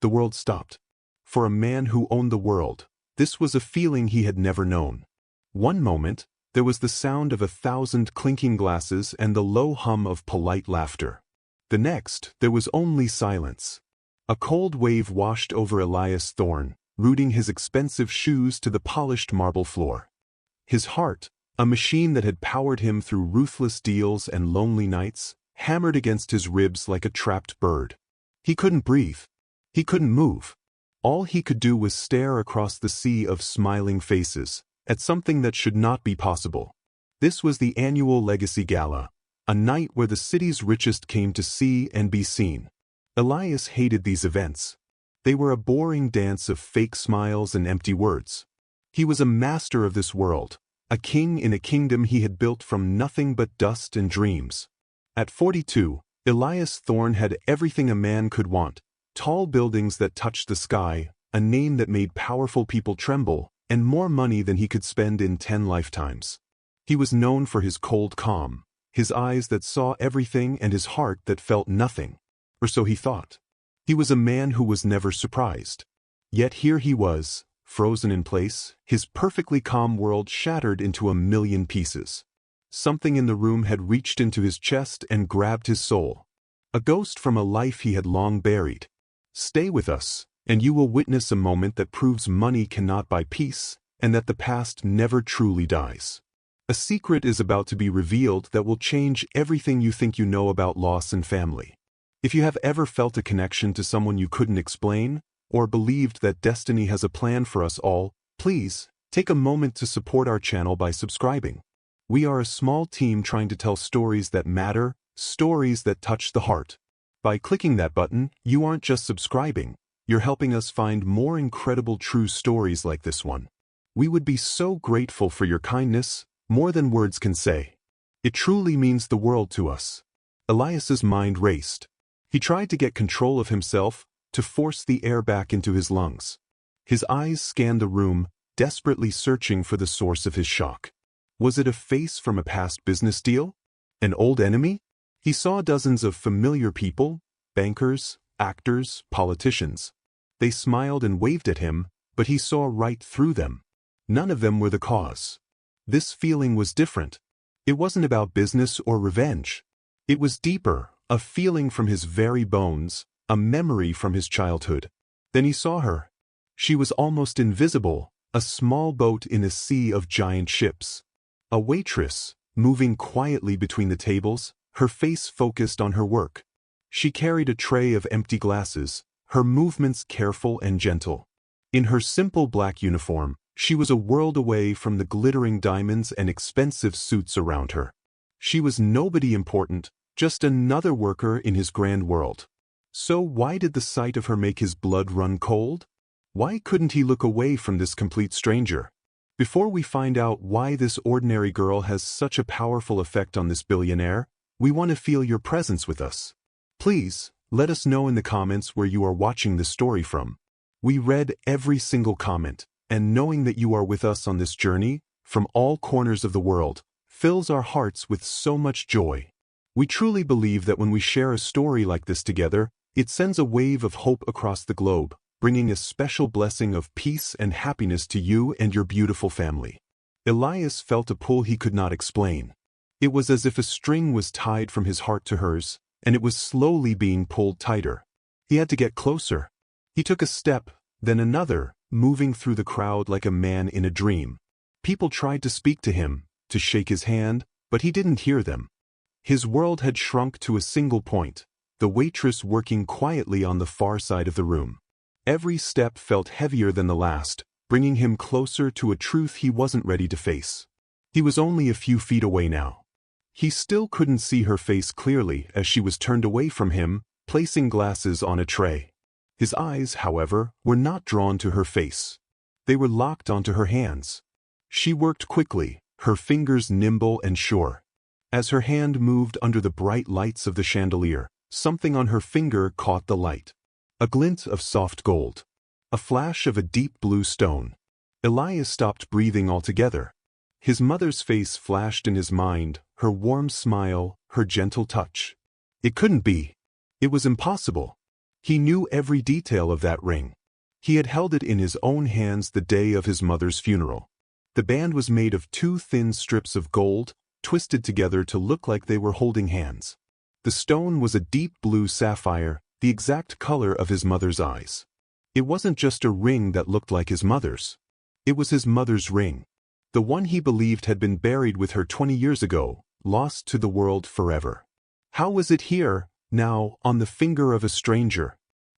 the world stopped. For a man who owned the world, this was a feeling he had never known. One moment, there was the sound of 1,000 clinking glasses and the low hum of polite laughter. The next, there was only silence. A cold wave washed over Elias Thorne, rooting his expensive shoes to the polished marble floor. His heart, a machine that had powered him through ruthless deals and lonely nights, hammered against his ribs like a trapped bird. He couldn't breathe. He couldn't move. All he could do was stare across the sea of smiling faces, at something that should not be possible. This was the annual Legacy Gala, a night where the city's richest came to see and be seen. Elias hated these events. They were a boring dance of fake smiles and empty words. He was a master of this world, a king in a kingdom he had built from nothing but dust and dreams. At 42, Elias Thorne had everything a man could want: tall buildings that touched the sky, a name that made powerful people tremble, and more money than he could spend in 10 lifetimes. He was known for his cold calm, his eyes that saw everything and his heart that felt nothing. Or so he thought. He was a man who was never surprised. Yet here he was, frozen in place, his perfectly calm world shattered into 1,000,000 pieces. Something in the room had reached into his chest and grabbed his soul. A ghost from a life he had long buried. Stay with us, and you will witness a moment that proves money cannot buy peace, and that the past never truly dies. A secret is about to be revealed that will change everything you think you know about loss and family. If you have ever felt a connection to someone you couldn't explain, or believed that destiny has a plan for us all, please take a moment to support our channel by subscribing. We are a small team trying to tell stories that matter, stories that touch the heart. By clicking that button, you aren't just subscribing, you're helping us find more incredible true stories like this one. We would be so grateful for your kindness, more than words can say. It truly means the world to us. Elias's mind raced. He tried to get control of himself, to force the air back into his lungs. His eyes scanned the room, desperately searching for the source of his shock. Was it a face from a past business deal? An old enemy? He saw dozens of familiar people, bankers, actors, politicians. They smiled and waved at him, but he saw right through them. None of them were the cause. This feeling was different. It wasn't about business or revenge. It was deeper, a feeling from his very bones, a memory from his childhood. Then he saw her. She was almost invisible, a small boat in a sea of giant ships. A waitress, moving quietly between the tables, her face focused on her work. She carried a tray of empty glasses, her movements careful and gentle. In her simple black uniform, she was a world away from the glittering diamonds and expensive suits around her. She was nobody important, just another worker in his grand world. So why did the sight of her make his blood run cold? Why couldn't he look away from this complete stranger? Before we find out why this ordinary girl has such a powerful effect on this billionaire, we want to feel your presence with us. Please, let us know in the comments where you are watching this story from. We read every single comment, and knowing that you are with us on this journey, from all corners of the world, fills our hearts with so much joy. We truly believe that when we share a story like this together, it sends a wave of hope across the globe, bringing a special blessing of peace and happiness to you and your beautiful family. Elias felt a pull he could not explain. It was as if a string was tied from his heart to hers, and it was slowly being pulled tighter. He had to get closer. He took a step, then another, moving through the crowd like a man in a dream. People tried to speak to him, to shake his hand, but he didn't hear them. His world had shrunk to a single point, the waitress working quietly on the far side of the room. Every step felt heavier than the last, bringing him closer to a truth he wasn't ready to face. He was only a few feet away now. He still couldn't see her face clearly as she was turned away from him, placing glasses on a tray. His eyes, however, were not drawn to her face. They were locked onto her hands. She worked quickly, her fingers nimble and sure. As her hand moved under the bright lights of the chandelier, something on her finger caught the light. A glint of soft gold. A flash of a deep blue stone. Elias stopped breathing altogether. His mother's face flashed in his mind, her warm smile, her gentle touch. It couldn't be. It was impossible. He knew every detail of that ring. He had held it in his own hands the day of his mother's funeral. The band was made of two thin strips of gold, twisted together to look like they were holding hands. The stone was a deep blue sapphire, the exact color of his mother's eyes. It wasn't just a ring that looked like his mother's. It was his mother's ring. The one he believed had been buried with her 20 years ago, lost to the world forever. How was it here, now, on the finger of a stranger?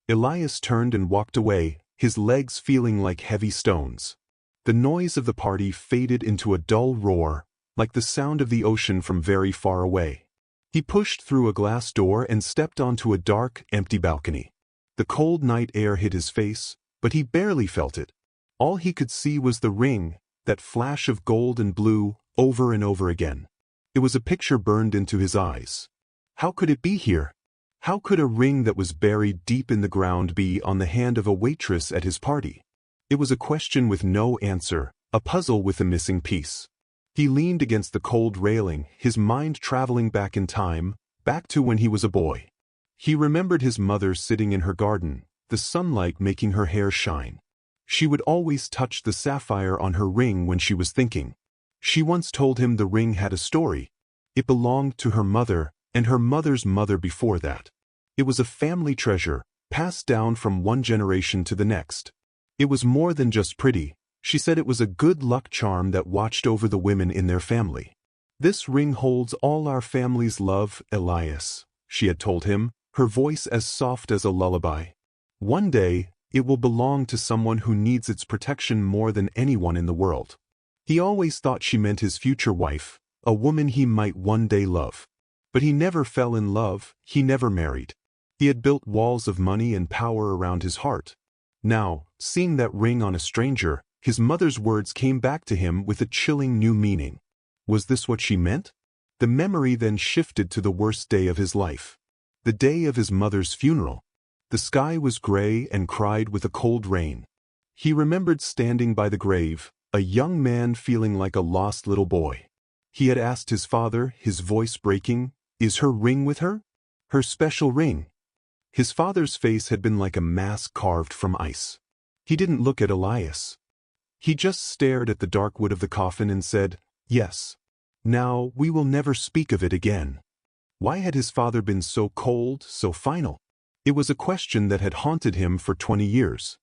Elias turned and walked away, his legs feeling like heavy stones. The noise of the party faded into a dull roar, like the sound of the ocean from very far away. He pushed through a glass door and stepped onto a dark, empty balcony. The cold night air hit his face, but he barely felt it. All he could see was the ring, that flash of gold and blue, over and over again. It was a picture burned into his eyes. How could it be here? How could a ring that was buried deep in the ground be on the hand of a waitress at his party? It was a question with no answer, a puzzle with a missing piece. He leaned against the cold railing, his mind traveling back in time, back to when he was a boy. He remembered his mother sitting in her garden, the sunlight making her hair shine. She would always touch the sapphire on her ring when she was thinking. She once told him the ring had a story. It belonged to her mother, and her mother's mother before that. It was a family treasure, passed down from one generation to the next. It was more than just pretty. She said it was a good luck charm that watched over the women in their family. This ring holds all our family's love, Elias, she had told him, her voice as soft as a lullaby. One day, it will belong to someone who needs its protection more than anyone in the world. He always thought she meant his future wife, a woman he might one day love. But he never fell in love, he never married. He had built walls of money and power around his heart. Now, seeing that ring on a stranger, his mother's words came back to him with a chilling new meaning. Was this what she meant? The memory then shifted to the worst day of his life. The day of his mother's funeral. The sky was gray and cried with a cold rain. He remembered standing by the grave, a young man feeling like a lost little boy. He had asked his father, his voice breaking, "Is her ring with her? Her special ring?" His father's face had been like a mask carved from ice. He didn't look at Elias. He just stared at the dark wood of the coffin and said, "Yes. Now we will never speak of it again." Why had his father been so cold, so final? It was a question that had haunted him for 20 years.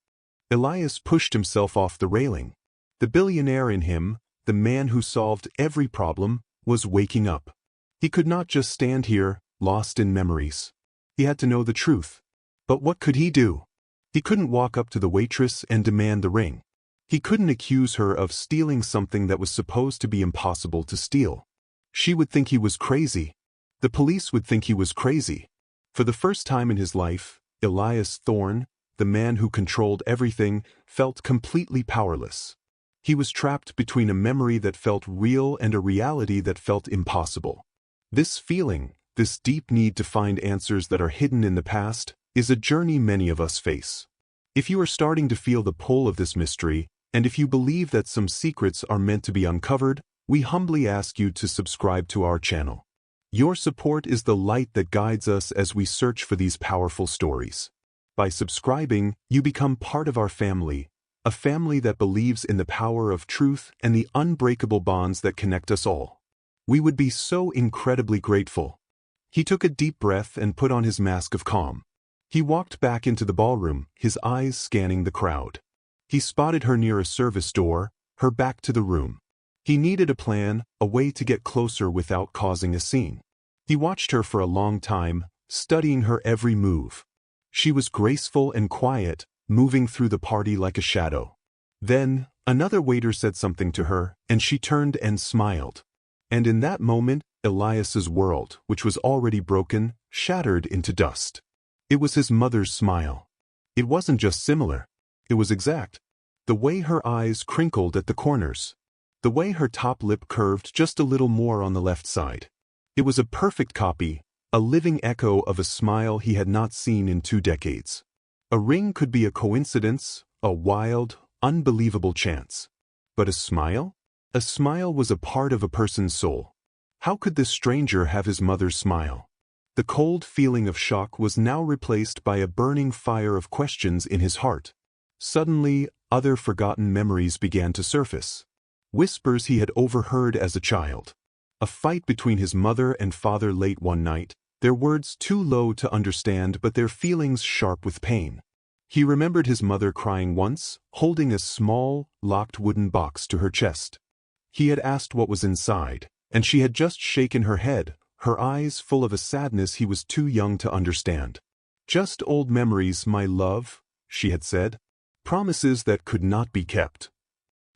Elias pushed himself off the railing. The billionaire in him, the man who solved every problem, was waking up. He could not just stand here, lost in memories. He had to know the truth. But what could he do? He couldn't walk up to the waitress and demand the ring. He couldn't accuse her of stealing something that was supposed to be impossible to steal. She would think he was crazy. The police would think he was crazy. For the first time in his life, Elias Thorne, the man who controlled everything, felt completely powerless. He was trapped between a memory that felt real and a reality that felt impossible. This feeling, this deep need to find answers that are hidden in the past, is a journey many of us face. If you are starting to feel the pull of this mystery, and if you believe that some secrets are meant to be uncovered, we humbly ask you to subscribe to our channel. Your support is the light that guides us as we search for these powerful stories. By subscribing, you become part of our family, a family that believes in the power of truth and the unbreakable bonds that connect us all. We would be so incredibly grateful. He took a deep breath and put on his mask of calm. He walked back into the ballroom, his eyes scanning the crowd. He spotted her near a service door, her back to the room. He needed a plan, a way to get closer without causing a scene. He watched her for a long time, studying her every move. She was graceful and quiet, moving through the party like a shadow. Then, another waiter said something to her, and she turned and smiled. And in that moment, Elias's world, which was already broken, shattered into dust. It was his mother's smile. It wasn't just similar. It was exact. The way her eyes crinkled at the corners. The way her top lip curved just a little more on the left side. It was a perfect copy, a living echo of a smile he had not seen in 2 decades. A ring could be a coincidence, a wild, unbelievable chance. But a smile? A smile was a part of a person's soul. How could this stranger have his mother's smile? The cold feeling of shock was now replaced by a burning fire of questions in his heart. Suddenly, other forgotten memories began to surface. Whispers he had overheard as a child. A fight between his mother and father late one night, their words too low to understand but their feelings sharp with pain. He remembered his mother crying once, holding a small, locked wooden box to her chest. He had asked what was inside, and she had just shaken her head, her eyes full of a sadness he was too young to understand. "Just old memories, my love," she had said. Promises that could not be kept.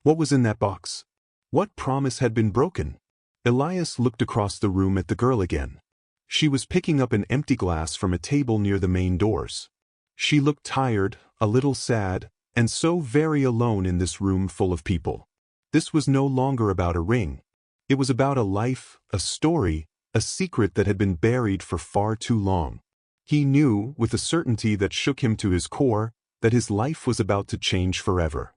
What was in that box? What promise had been broken? Elias looked across the room at the girl again. She was picking up an empty glass from a table near the main doors. She looked tired, a little sad, and so very alone in this room full of people. This was no longer about a ring. It was about a life, a story, a secret that had been buried for far too long. He knew, with a certainty that shook him to his core, that his life was about to change forever.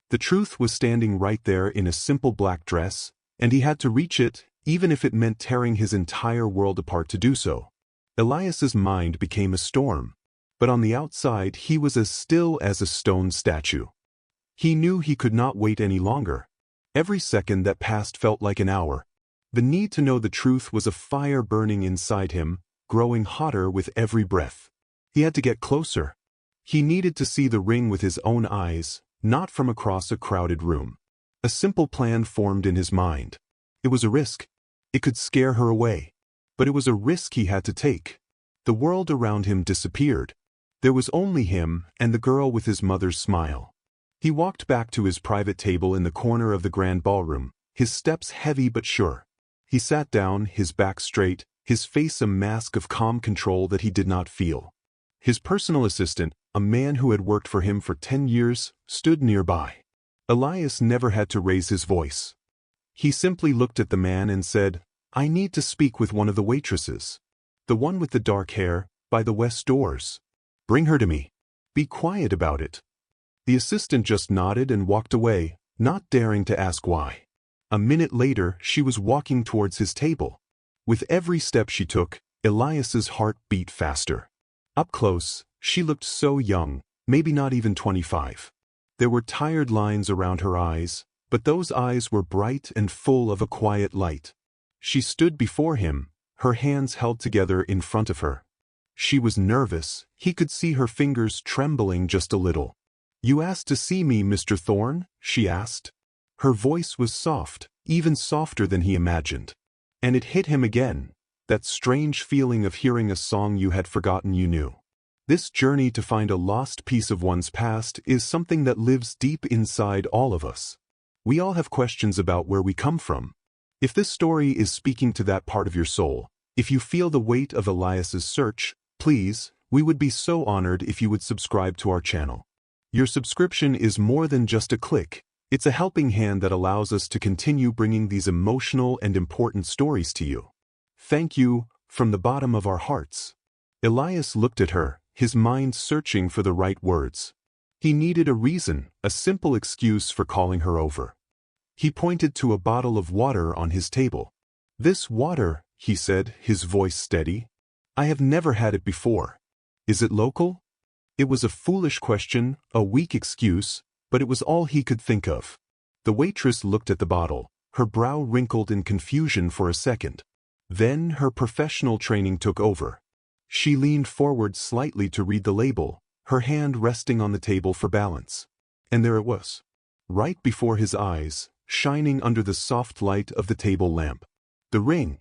The truth was standing right there in a simple black dress, and he had to reach it, even if it meant tearing his entire world apart to do so. Elias's mind became a storm, but on the outside he was as still as a stone statue. He knew he could not wait any longer. Every second that passed felt like an hour. The need to know the truth was a fire burning inside him, growing hotter with every breath. He had to get closer. He needed to see the ring with his own eyes, not from across a crowded room. A simple plan formed in his mind. It was a risk. It could scare her away. But it was a risk he had to take. The world around him disappeared. There was only him and the girl with his mother's smile. He walked back to his private table in the corner of the grand ballroom, his steps heavy but sure. He sat down, his back straight, his face a mask of calm control that he did not feel. His personal assistant, a man who had worked for him for 10 years, stood nearby. Elias never had to raise his voice. He simply looked at the man and said, "I need to speak with one of the waitresses. The one with the dark hair, by the west doors. Bring her to me. Be quiet about it." The assistant just nodded and walked away, not daring to ask why. A minute later, she was walking towards his table. With every step she took, Elias's heart beat faster. Up close, she looked so young, maybe not even 25. There were tired lines around her eyes, but those eyes were bright and full of a quiet light. She stood before him, her hands held together in front of her. She was nervous, he could see her fingers trembling just a little. "You asked to see me, Mr. Thorne?" she asked. Her voice was soft, even softer than he imagined. And it hit him again, that strange feeling of hearing a song you had forgotten you knew. This journey to find a lost piece of one's past is something that lives deep inside all of us. We all have questions about where we come from. If this story is speaking to that part of your soul, if you feel the weight of Elias's search, please, we would be so honored if you would subscribe to our channel. Your subscription is more than just a click. It's a helping hand that allows us to continue bringing these emotional and important stories to you. Thank you, from the bottom of our hearts. Elias looked at her, his mind searching for the right words. He needed a reason, a simple excuse for calling her over. He pointed to a bottle of water on his table. "This water," he said, his voice steady. "I have never had it before. Is it local?" It was a foolish question, a weak excuse, but it was all he could think of. The waitress looked at the bottle, her brow wrinkled in confusion for a second. Then her professional training took over. She leaned forward slightly to read the label, her hand resting on the table for balance. And there it was, right before his eyes, shining under the soft light of the table lamp. The ring.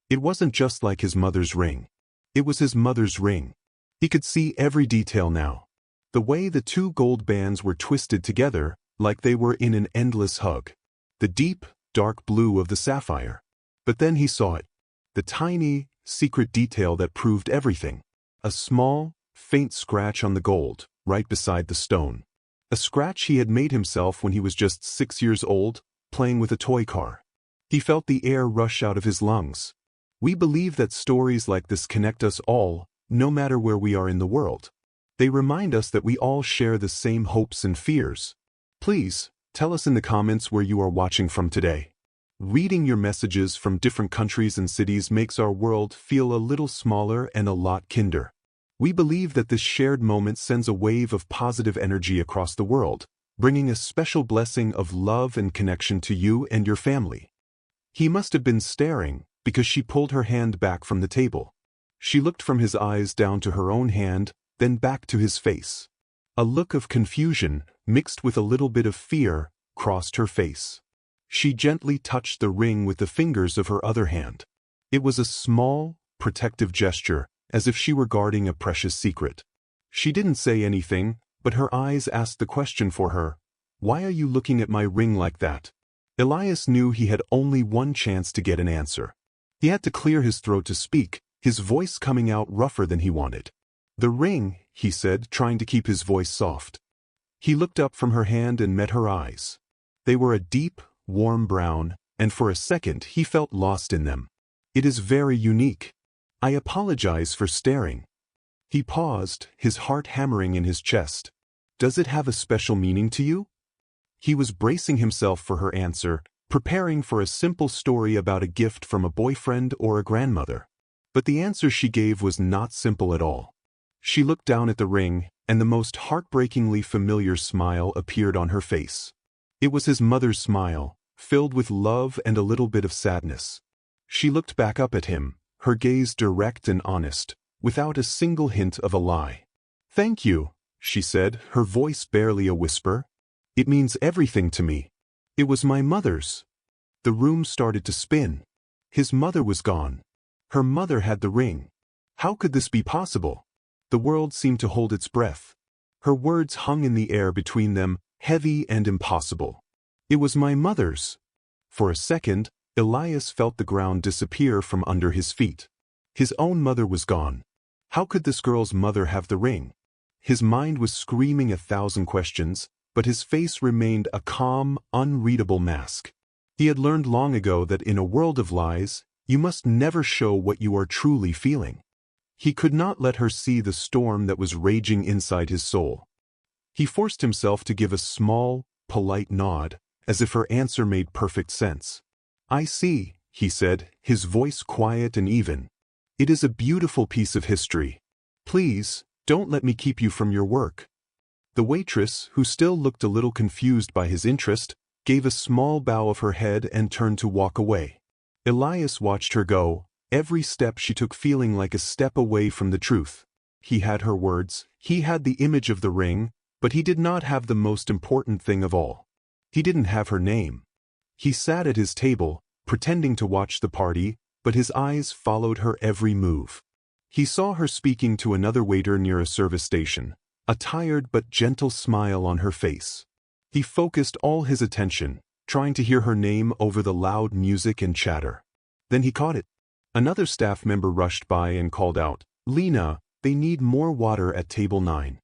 It wasn't just like his mother's ring. It was his mother's ring. He could see every detail now. The way the two gold bands were twisted together, like they were in an endless hug. The deep, dark blue of the sapphire. But then he saw it. The tiny, secret detail that proved everything. A small, faint scratch on the gold, right beside the stone. A scratch he had made himself when he was just 6 years old, playing with a toy car. He felt the air rush out of his lungs. We believe that stories like this connect us all, no matter where we are in the world. They remind us that we all share the same hopes and fears. Please, tell us in the comments where you are watching from today. Reading your messages from different countries and cities makes our world feel a little smaller and a lot kinder. We believe that this shared moment sends a wave of positive energy across the world, bringing a special blessing of love and connection to you and your family. He must have been staring, because she pulled her hand back from the table. She looked from his eyes down to her own hand, then back to his face. A look of confusion, mixed with a little bit of fear, crossed her face. She gently touched the ring with the fingers of her other hand. It was a small, protective gesture, as if she were guarding a precious secret. She didn't say anything, but her eyes asked the question for her. Why are you looking at my ring like that? Elias knew he had only one chance to get an answer. He had to clear his throat to speak, his voice coming out rougher than he wanted. The ring, he said, trying to keep his voice soft. He looked up from her hand and met her eyes. They were a deep, warm brown, and for a second he felt lost in them. It is very unique. I apologize for staring. He paused, his heart hammering in his chest. Does it have a special meaning to you? He was bracing himself for her answer, preparing for a simple story about a gift from a boyfriend or a grandmother. But the answer she gave was not simple at all. She looked down at the ring, and the most heartbreakingly familiar smile appeared on her face. It was his mother's smile, filled with love and a little bit of sadness. She looked back up at him, her gaze direct and honest, without a single hint of a lie. Thank you, she said, her voice barely a whisper. It means everything to me. It was my mother's. The room started to spin. His mother was gone. Her mother had the ring. How could this be possible? The world seemed to hold its breath. Her words hung in the air between them, heavy and impossible. It was my mother's. For a second, Elias felt the ground disappear from under his feet. His own mother was gone. How could this girl's mother have the ring? His mind was screaming 1,000 questions, but his face remained a calm, unreadable mask. He had learned long ago that in a world of lies, you must never show what you are truly feeling. He could not let her see the storm that was raging inside his soul. He forced himself to give a small, polite nod, as if her answer made perfect sense. I see, he said, his voice quiet and even. It is a beautiful piece of history. Please, don't let me keep you from your work. The waitress, who still looked a little confused by his interest, gave a small bow of her head and turned to walk away. Elias watched her go, every step she took feeling like a step away from the truth. He had her words, he had the image of the ring, but he did not have the most important thing of all. He didn't have her name. He sat at his table, pretending to watch the party, but his eyes followed her every move. He saw her speaking to another waiter near a service station, a tired but gentle smile on her face. He focused all his attention, trying to hear her name over the loud music and chatter. Then he caught it. Another staff member rushed by and called out, Lena, they need more water at table 9.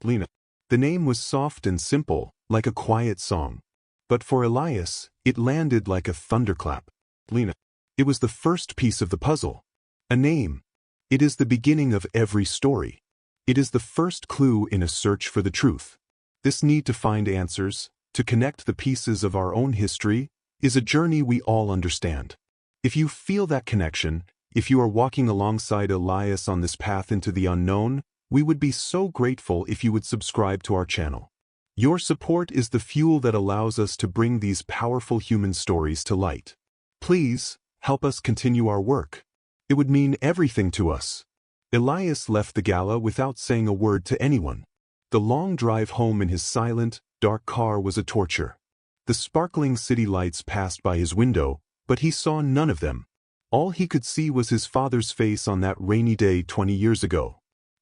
Lena. The name was soft and simple, like a quiet song. But for Elias, it landed like a thunderclap. Lena. It was the first piece of the puzzle. A name. It is the beginning of every story. It is the first clue in a search for the truth. This need to find answers, to connect the pieces of our own history, is a journey we all understand. If you feel that connection, if you are walking alongside Elias on this path into the unknown, we would be so grateful if you would subscribe to our channel. Your support is the fuel that allows us to bring these powerful human stories to light. Please, help us continue our work. It would mean everything to us. Elias left the gala without saying a word to anyone. The long drive home in his silent, dark car was a torture. The sparkling city lights passed by his window, but he saw none of them. All he could see was his father's face on that rainy day 20 years ago.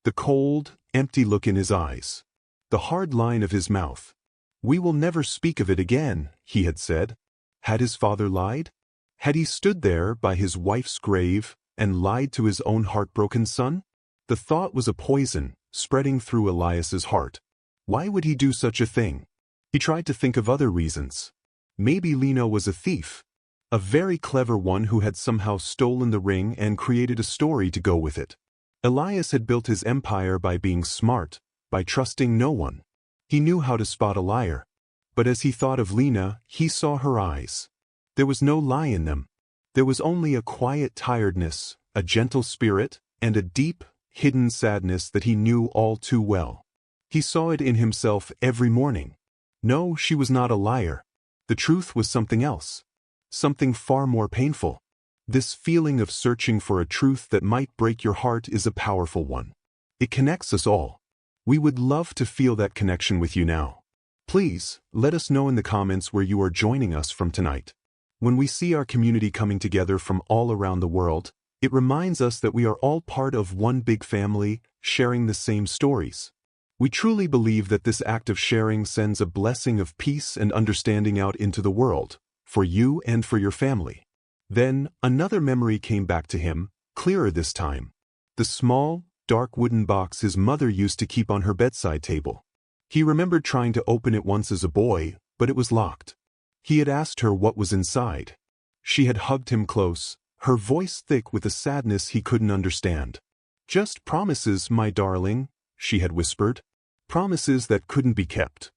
The cold, empty look in his eyes. The hard line of his mouth. We will never speak of it again, he had said. Had his father lied? Had he stood there by his wife's grave and lied to his own heartbroken son? The thought was a poison, spreading through Elias's heart. Why would he do such a thing? He tried to think of other reasons. Maybe Lena was a thief. A very clever one who had somehow stolen the ring and created a story to go with it. Elias had built his empire by being smart, by trusting no one. He knew how to spot a liar. But as he thought of Lena, he saw her eyes. There was no lie in them. There was only a quiet tiredness, a gentle spirit, and a deep, hidden sadness that he knew all too well. He saw it in himself every morning. No, she was not a liar. The truth was something else. Something far more painful. This feeling of searching for a truth that might break your heart is a powerful one. It connects us all. We would love to feel that connection with you now. Please, let us know in the comments where you are joining us from tonight. When we see our community coming together from all around the world, it reminds us that we are all part of one big family, sharing the same stories. We truly believe that this act of sharing sends a blessing of peace and understanding out into the world, for you and for your family. Then, another memory came back to him, clearer this time. The small, dark wooden box his mother used to keep on her bedside table. He remembered trying to open it once as a boy, but it was locked. He had asked her what was inside. She had hugged him close, her voice thick with a sadness he couldn't understand. "Just promises, my darling," she had whispered. Promises that couldn't be kept.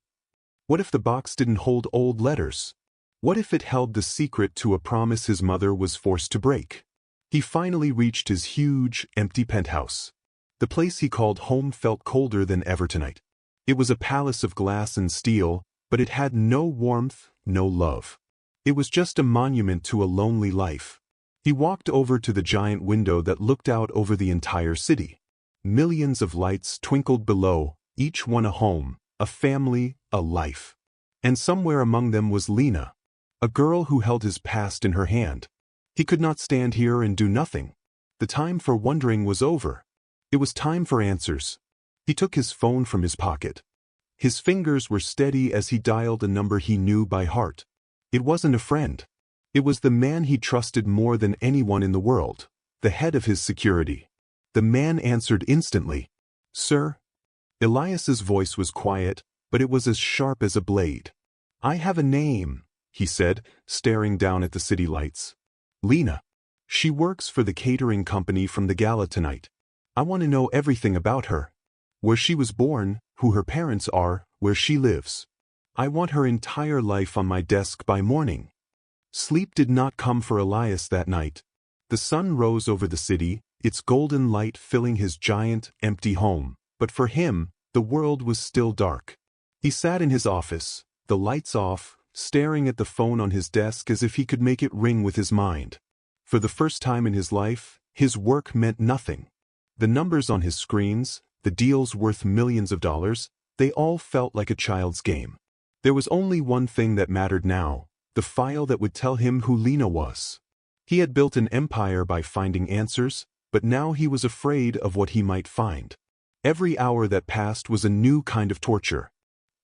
What if the box didn't hold old letters? What if it held the secret to a promise his mother was forced to break? He finally reached his huge, empty penthouse. The place he called home felt colder than ever tonight. It was a palace of glass and steel, but it had no warmth, no love. It was just a monument to a lonely life. He walked over to the giant window that looked out over the entire city. Millions of lights twinkled below, each one a home, a family, a life. And somewhere among them was Lena, a girl who held his past in her hand. He could not stand here and do nothing. The time for wondering was over. It was time for answers. He took his phone from his pocket. His fingers were steady as he dialed a number he knew by heart. It wasn't a friend. It was the man he trusted more than anyone in the world, the head of his security. The man answered instantly. "Sir?" Elias's voice was quiet, but it was as sharp as a blade. "I have a name," he said, staring down at the city lights. "Lena. She works for the catering company from the gala tonight. I want to know everything about her. Where she was born, who her parents are, where she lives. I want her entire life on my desk by morning." Sleep did not come for Elias that night. The sun rose over the city, its golden light filling his giant, empty home, but for him, the world was still dark. He sat in his office, the lights off, staring at the phone on his desk as if he could make it ring with his mind. For the first time in his life, his work meant nothing. The numbers on his screens, the deals worth millions of dollars, they all felt like a child's game. There was only one thing that mattered now, the file that would tell him who Lena was. He had built an empire by finding answers, but now he was afraid of what he might find. Every hour that passed was a new kind of torture.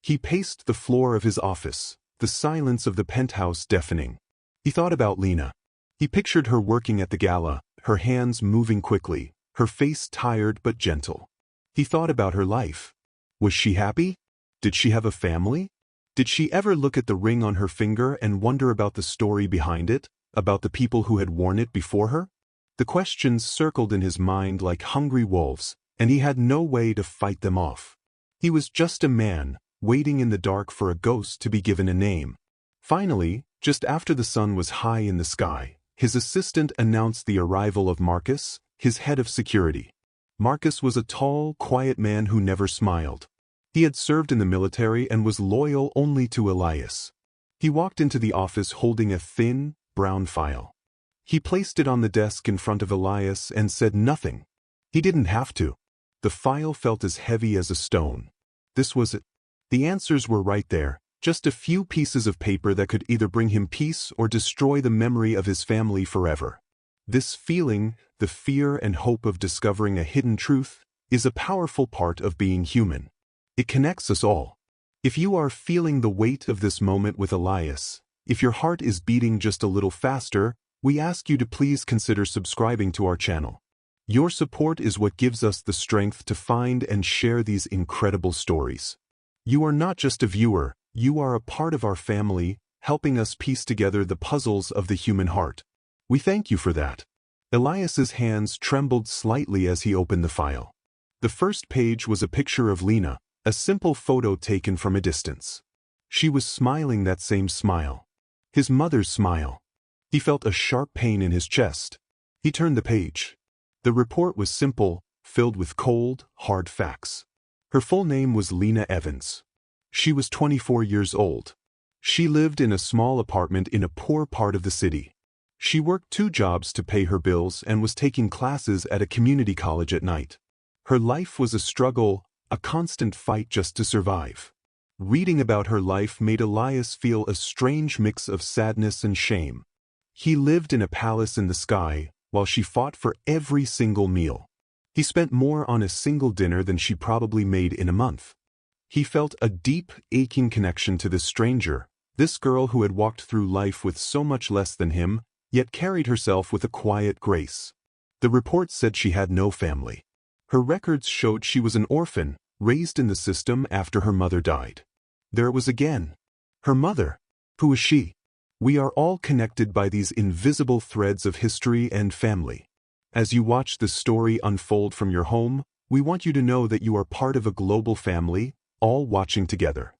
He paced the floor of his office, the silence of the penthouse deafening. He thought about Lena. He pictured her working at the gala, her hands moving quickly, her face tired but gentle. He thought about her life. Was she happy? Did she have a family? Did she ever look at the ring on her finger and wonder about the story behind it, about the people who had worn it before her? The questions circled in his mind like hungry wolves, and he had no way to fight them off. He was just a man, waiting in the dark for a ghost to be given a name. Finally, just after the sun was high in the sky, his assistant announced the arrival of Marcus, his head of security. Marcus was a tall, quiet man who never smiled. He had served in the military and was loyal only to Elias. He walked into the office holding a thin, brown file. He placed it on the desk in front of Elias and said nothing. He didn't have to. The file felt as heavy as a stone. This was it. The answers were right there, just a few pieces of paper that could either bring him peace or destroy the memory of his family forever. This feeling, the fear and hope of discovering a hidden truth, is a powerful part of being human. It connects us all. If you are feeling the weight of this moment with Elias, if your heart is beating just a little faster, we ask you to please consider subscribing to our channel. Your support is what gives us the strength to find and share these incredible stories. You are not just a viewer, you are a part of our family, helping us piece together the puzzles of the human heart. We thank you for that. Elias's hands trembled slightly as he opened the file. The first page was a picture of Lena, a simple photo taken from a distance. She was smiling that same smile. His mother's smile, He felt a sharp pain in his chest. He turned the page. The report was simple, filled with cold, hard facts. Her full name was Lena Evans. She was 24 years old. She lived in a small apartment in a poor part of the city. She worked 2 jobs to pay her bills and was taking classes at a community college at night. Her life was a struggle, a constant fight just to survive. Reading about her life made Elias feel a strange mix of sadness and shame. He lived in a palace in the sky, while she fought for every single meal. He spent more on a single dinner than she probably made in a month. He felt a deep, aching connection to this stranger, this girl who had walked through life with so much less than him, yet carried herself with a quiet grace. The report said she had no family. Her records showed she was an orphan, raised in the system after her mother died. There it was again. Her mother. Who was she? We are all connected by these invisible threads of history and family. As you watch this story unfold from your home, we want you to know that you are part of a global family, all watching together.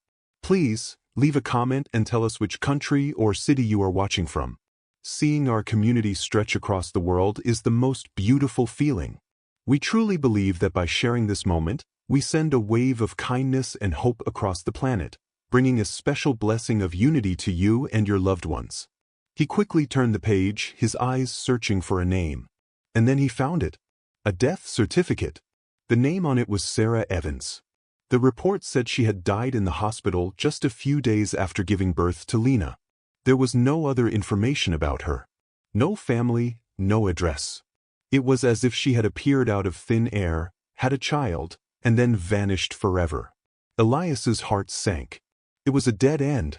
Please, leave a comment and tell us which country or city you are watching from. Seeing our community stretch across the world is the most beautiful feeling. We truly believe that by sharing this moment, we send a wave of kindness and hope across the planet, bringing a special blessing of unity to you and your loved ones. He quickly turned the page, his eyes searching for a name. And then he found it. A death certificate. The name on it was Sarah Evans. The report said she had died in the hospital just a few days after giving birth to Lena. There was no other information about her. No family, no address. It was as if she had appeared out of thin air, had a child, and then vanished forever. Elias's heart sank. It was a dead end.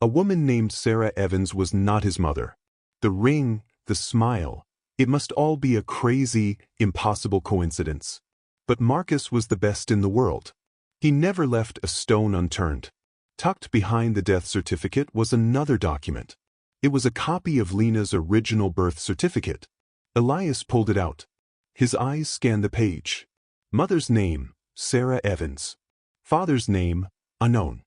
A woman named Sarah Evans was not his mother. The ring, the smile, it must all be a crazy, impossible coincidence. But Marcus was the best in the world. He never left a stone unturned. Tucked behind the death certificate was another document. It was a copy of Lena's original birth certificate. Elias pulled it out. His eyes scanned the page. Mother's name, Sarah Evans. Father's name, unknown.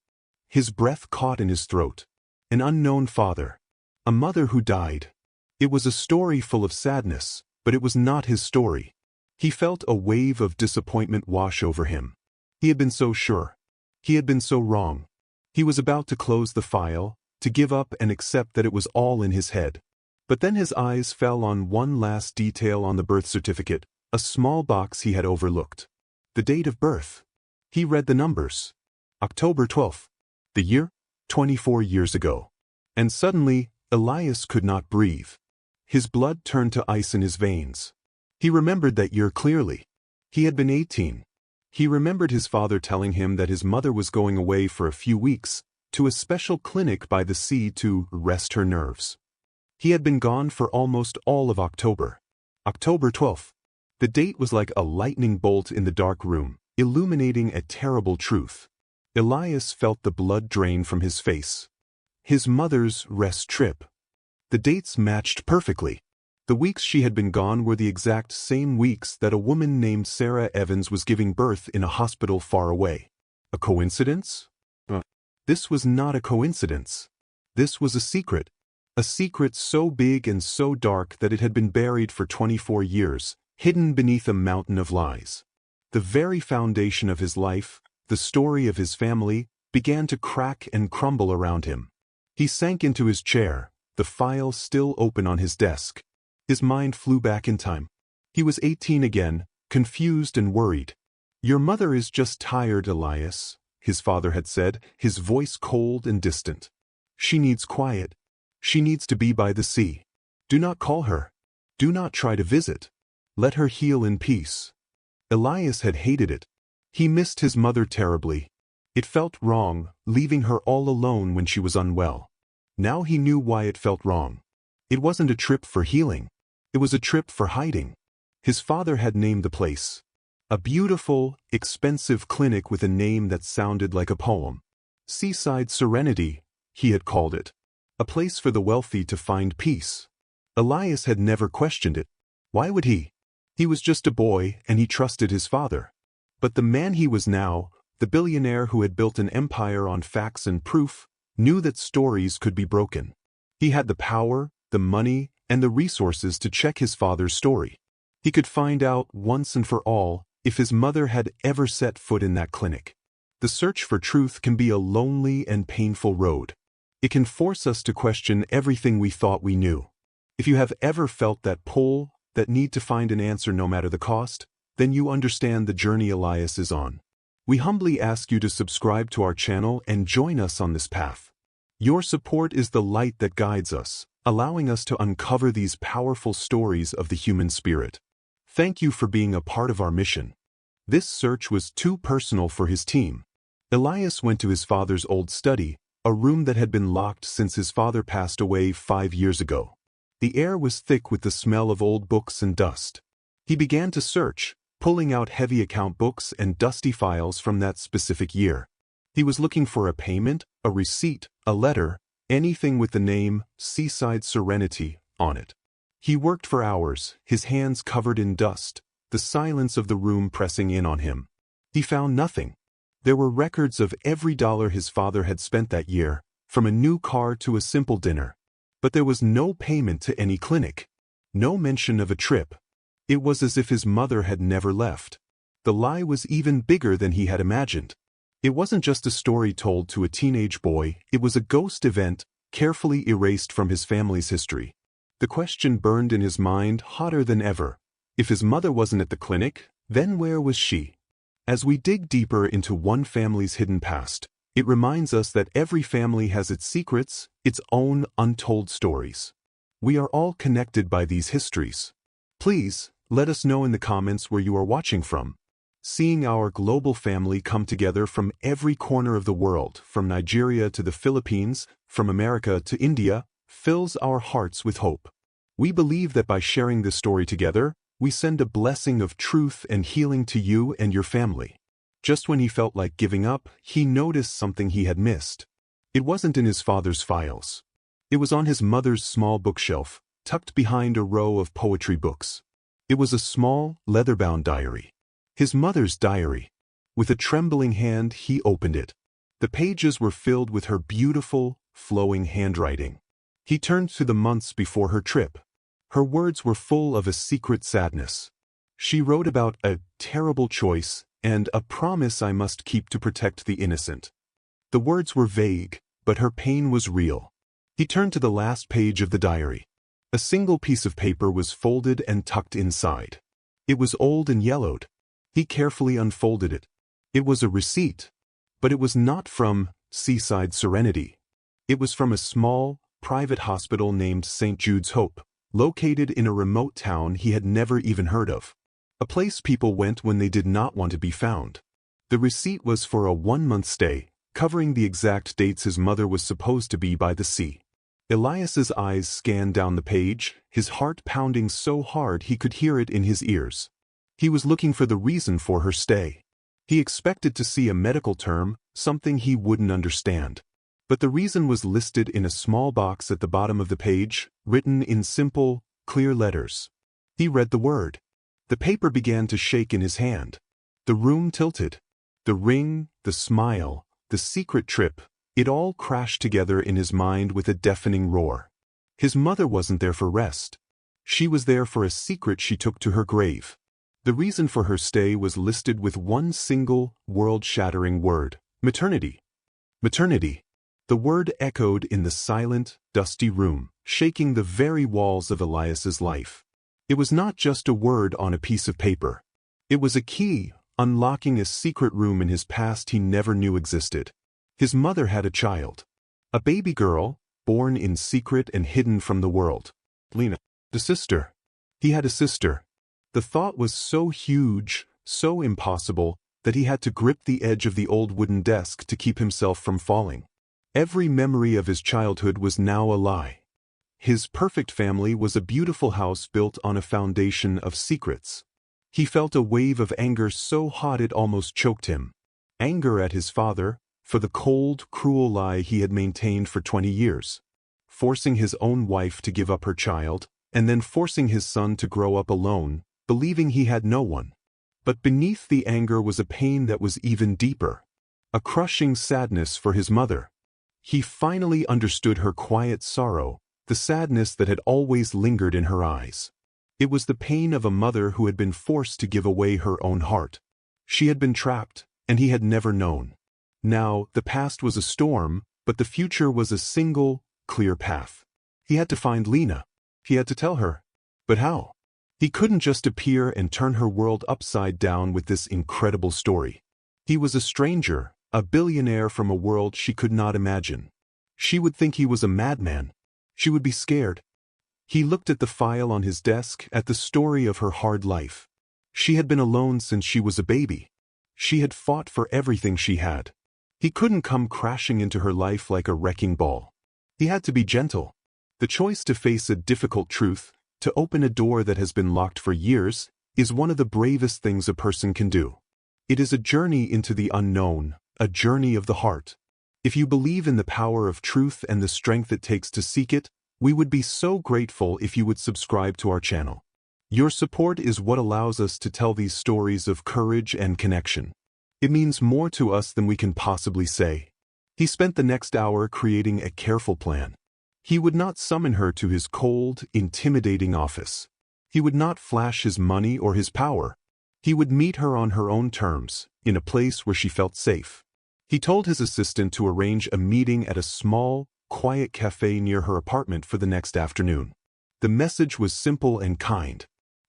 His breath caught in his throat. An unknown father. A mother who died. It was a story full of sadness, but it was not his story. He felt a wave of disappointment wash over him. He had been so sure. He had been so wrong. He was about to close the file, to give up and accept that it was all in his head. But then his eyes fell on one last detail on the birth certificate, a small box he had overlooked. The date of birth. He read the numbers. October 12th. The year? 24 years ago. And suddenly, Elias could not breathe. His blood turned to ice in his veins. He remembered that year clearly. He had been 18. He remembered his father telling him that his mother was going away for a few weeks, to a special clinic by the sea to rest her nerves. He had been gone for almost all of October. October 12th. The date was like a lightning bolt in the dark room, illuminating a terrible truth. Elias felt the blood drain from his face. His mother's rest trip. The dates matched perfectly. The weeks she had been gone were the exact same weeks that a woman named Sarah Evans was giving birth in a hospital far away. A coincidence? This was not a coincidence. This was a secret. A secret so big and so dark that it had been buried for 24 years, hidden beneath a mountain of lies. The very foundation of his life, the story of his family, began to crack and crumble around him. He sank into his chair, the file still open on his desk. His mind flew back in time. He was 18 again, confused and worried. "Your mother is just tired, Elias," his father had said, his voice cold and distant. "She needs quiet. She needs to be by the sea. Do not call her. Do not try to visit. Let her heal in peace." Elias had hated it. He missed his mother terribly. It felt wrong, leaving her all alone when she was unwell. Now he knew why it felt wrong. It wasn't a trip for healing. It was a trip for hiding. His father had named the place. A beautiful, expensive clinic with a name that sounded like a poem. Seaside Serenity, he had called it. A place for the wealthy to find peace. Elias had never questioned it. Why would he? He was just a boy and he trusted his father. But the man he was now, the billionaire who had built an empire on facts and proof, knew that stories could be broken. He had the power, the money, and the resources to check his father's story. He could find out once and for all if his mother had ever set foot in that clinic. The search for truth can be a lonely and painful road. It can force us to question everything we thought we knew. If you have ever felt that pull, that need to find an answer no matter the cost, then you understand the journey Elias is on. We humbly ask you to subscribe to our channel and join us on this path. Your support is the light that guides us, allowing us to uncover these powerful stories of the human spirit. Thank you for being a part of our mission. This search was too personal for his team. Elias went to his father's old study, a room that had been locked since his father passed away 5 years ago. The air was thick with the smell of old books and dust. He began to search, pulling out heavy account books and dusty files from that specific year. He was looking for a payment, a receipt, a letter, anything with the name Seaside Serenity on it. He worked for hours, his hands covered in dust, the silence of the room pressing in on him. He found nothing. There were records of every dollar his father had spent that year, from a new car to a simple dinner. But there was no payment to any clinic. No mention of a trip. It was as if his mother had never left. The lie was even bigger than he had imagined. It wasn't just a story told to a teenage boy, it was a ghost event, carefully erased from his family's history. The question burned in his mind hotter than ever. If his mother wasn't at the clinic, then where was she? As we dig deeper into one family's hidden past, it reminds us that every family has its secrets, its own untold stories. We are all connected by these histories. Please, let us know in the comments where you are watching from. Seeing our global family come together from every corner of the world, from Nigeria to the Philippines, from America to India, fills our hearts with hope. We believe that by sharing this story together, we send a blessing of truth and healing to you and your family. Just when he felt like giving up, he noticed something he had missed. It wasn't in his father's files. It was on his mother's small bookshelf, tucked behind a row of poetry books. It was a small, leather-bound diary. His mother's diary. With a trembling hand, he opened it. The pages were filled with her beautiful, flowing handwriting. He turned to the months before her trip. Her words were full of a secret sadness. She wrote about a terrible choice and a promise I must keep to protect the innocent. The words were vague, but her pain was real. He turned to the last page of the diary. A single piece of paper was folded and tucked inside. It was old and yellowed. He carefully unfolded it. It was a receipt, but it was not from Seaside Serenity. It was from a small, private hospital named St. Jude's Hope, located in a remote town he had never even heard of. A place people went when they did not want to be found. The receipt was for a 1-month stay, covering the exact dates his mother was supposed to be by the sea. Elias's eyes scanned down the page, his heart pounding so hard he could hear it in his ears. He was looking for the reason for her stay. He expected to see a medical term, something he wouldn't understand. But the reason was listed in a small box at the bottom of the page, written in simple, clear letters. He read the word. The paper began to shake in his hand. The room tilted. The ring, the smile, the secret trip, it all crashed together in his mind with a deafening roar. His mother wasn't there for rest. She was there for a secret she took to her grave. The reason for her stay was listed with one single, world-shattering word: maternity. Maternity. The word echoed in the silent, dusty room, shaking the very walls of Elias's life. It was not just a word on a piece of paper. It was a key, unlocking a secret room in his past he never knew existed. His mother had a child. A baby girl, born in secret and hidden from the world. Lena. The sister. He had a sister. The thought was so huge, so impossible, that he had to grip the edge of the old wooden desk to keep himself from falling. Every memory of his childhood was now a lie. His perfect family was a beautiful house built on a foundation of secrets. He felt a wave of anger so hot it almost choked him. Anger at his father, for the cold, cruel lie he had maintained for 20 years. Forcing his own wife to give up her child, and then forcing his son to grow up alone, believing he had no one. But beneath the anger was a pain that was even deeper. A crushing sadness for his mother. He finally understood her quiet sorrow, the sadness that had always lingered in her eyes. It was the pain of a mother who had been forced to give away her own heart. She had been trapped, and he had never known. Now, the past was a storm, but the future was a single, clear path. He had to find Lena. He had to tell her. But how? He couldn't just appear and turn her world upside down with this incredible story. He was a stranger, a billionaire from a world she could not imagine. She would think he was a madman. She would be scared. He looked at the file on his desk, at the story of her hard life. She had been alone since she was a baby. She had fought for everything she had. He couldn't come crashing into her life like a wrecking ball. He had to be gentle. The choice to face a difficult truth, to open a door that has been locked for years, is one of the bravest things a person can do. It is a journey into the unknown, a journey of the heart. If you believe in the power of truth and the strength it takes to seek it, we would be so grateful if you would subscribe to our channel. Your support is what allows us to tell these stories of courage and connection. It means more to us than we can possibly say. He spent the next hour creating a careful plan. He would not summon her to his cold, intimidating office. He would not flash his money or his power. He would meet her on her own terms, in a place where she felt safe. He told his assistant to arrange a meeting at a small, quiet cafe near her apartment for the next afternoon. The message was simple and kind.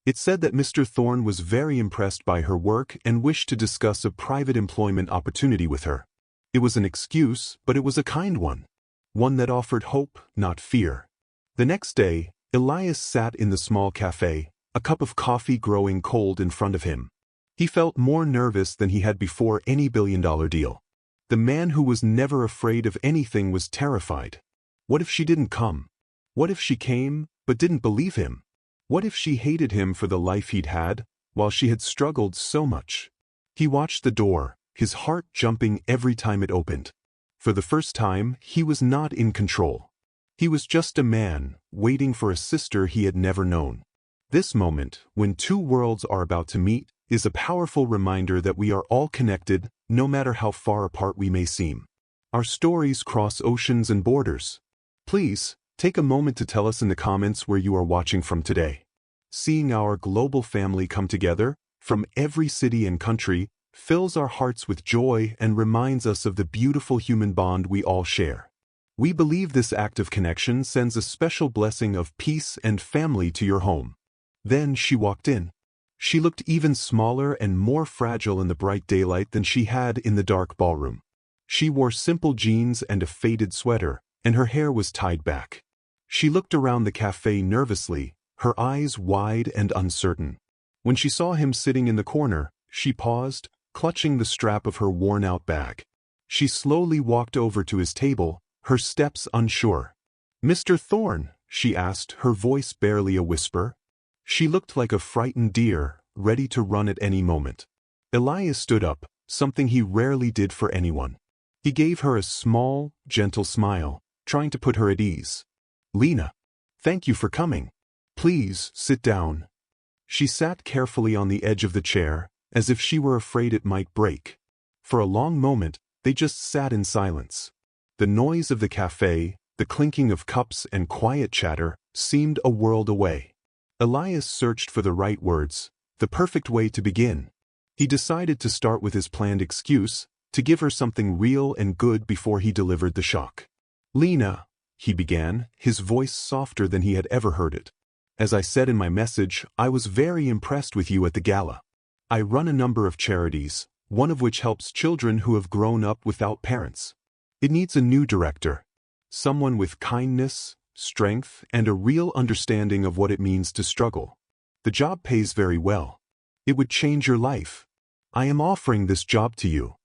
It said that Mr. Thorne was very impressed by her work and wished to discuss a private employment opportunity with her. It was an excuse, but it was a kind one. One that offered hope, not fear. The next day, Elias sat in the small cafe, a cup of coffee growing cold in front of him. He felt more nervous than he had before any billion-dollar deal. The man who was never afraid of anything was terrified. What if she didn't come? What if she came, but didn't believe him? What if she hated him for the life he'd had, while she had struggled so much? He watched the door, his heart jumping every time it opened. For the first time, he was not in control. He was just a man, waiting for a sister he had never known. This moment, when two worlds are about to meet, is a powerful reminder that we are all connected, no matter how far apart we may seem. Our stories cross oceans and borders. Please, take a moment to tell us in the comments where you are watching from today. Seeing our global family come together, from every city and country, fills our hearts with joy and reminds us of the beautiful human bond we all share. We believe this act of connection sends a special blessing of peace and family to your home. Then she walked in. She looked even smaller and more fragile in the bright daylight than she had in the dark ballroom. She wore simple jeans and a faded sweater, and her hair was tied back. She looked around the cafe nervously, her eyes wide and uncertain. When she saw him sitting in the corner, she paused, clutching the strap of her worn-out bag. She slowly walked over to his table, her steps unsure. "Mr. Thorne," she asked, her voice barely a whisper. She looked like a frightened deer, ready to run at any moment. Elias stood up, something he rarely did for anyone. He gave her a small, gentle smile, trying to put her at ease. "Lena, thank you for coming. Please, sit down." She sat carefully on the edge of the chair, as if she were afraid it might break. For a long moment, they just sat in silence. The noise of the cafe, the clinking of cups and quiet chatter, seemed a world away. Elias searched for the right words, the perfect way to begin. He decided to start with his planned excuse, to give her something real and good before he delivered the shock. "Lena," he began, his voice softer than he had ever heard it. "As I said in my message, I was very impressed with you at the gala. I run a number of charities, one of which helps children who have grown up without parents. It needs a new director. Someone with kindness, strength, and a real understanding of what it means to struggle. The job pays very well. It would change your life. I am offering this job to you."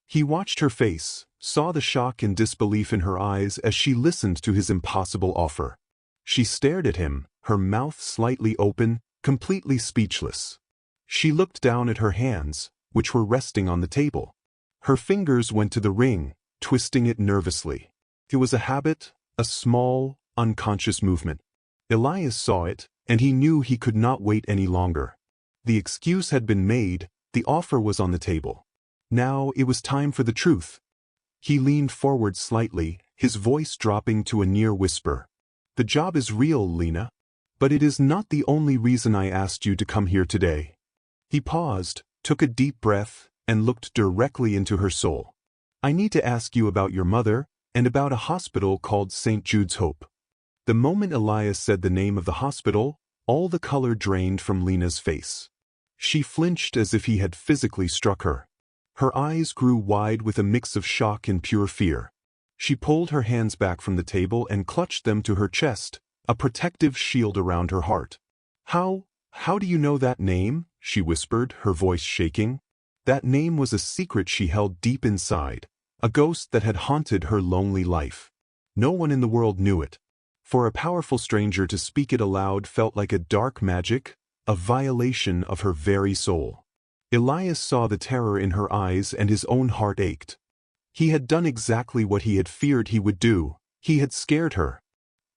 He watched her face, saw the shock and disbelief in her eyes as she listened to his impossible offer. She stared at him, her mouth slightly open, completely speechless. She looked down at her hands, which were resting on the table. Her fingers went to the ring, twisting it nervously. It was a habit, a small, unconscious movement. Elias saw it, and he knew he could not wait any longer. The excuse had been made, the offer was on the table. Now it was time for the truth. He leaned forward slightly, his voice dropping to a near whisper. The job is real, Lena. But it is not the only reason I asked you to come here today. He paused, took a deep breath, and looked directly into her soul. I need to ask you about your mother, and about a hospital called St. Jude's Hope. The moment Elias said the name of the hospital, all the color drained from Lena's face. She flinched as if he had physically struck her. Her eyes grew wide with a mix of shock and pure fear. She pulled her hands back from the table and clutched them to her chest, a protective shield around her heart. How do you know that name? She whispered, her voice shaking. That name was a secret she held deep inside, a ghost that had haunted her lonely life. No one in the world knew it. For a powerful stranger to speak it aloud felt like a dark magic, a violation of her very soul. Elias saw the terror in her eyes and his own heart ached. He had done exactly what he had feared he would do. He had scared her.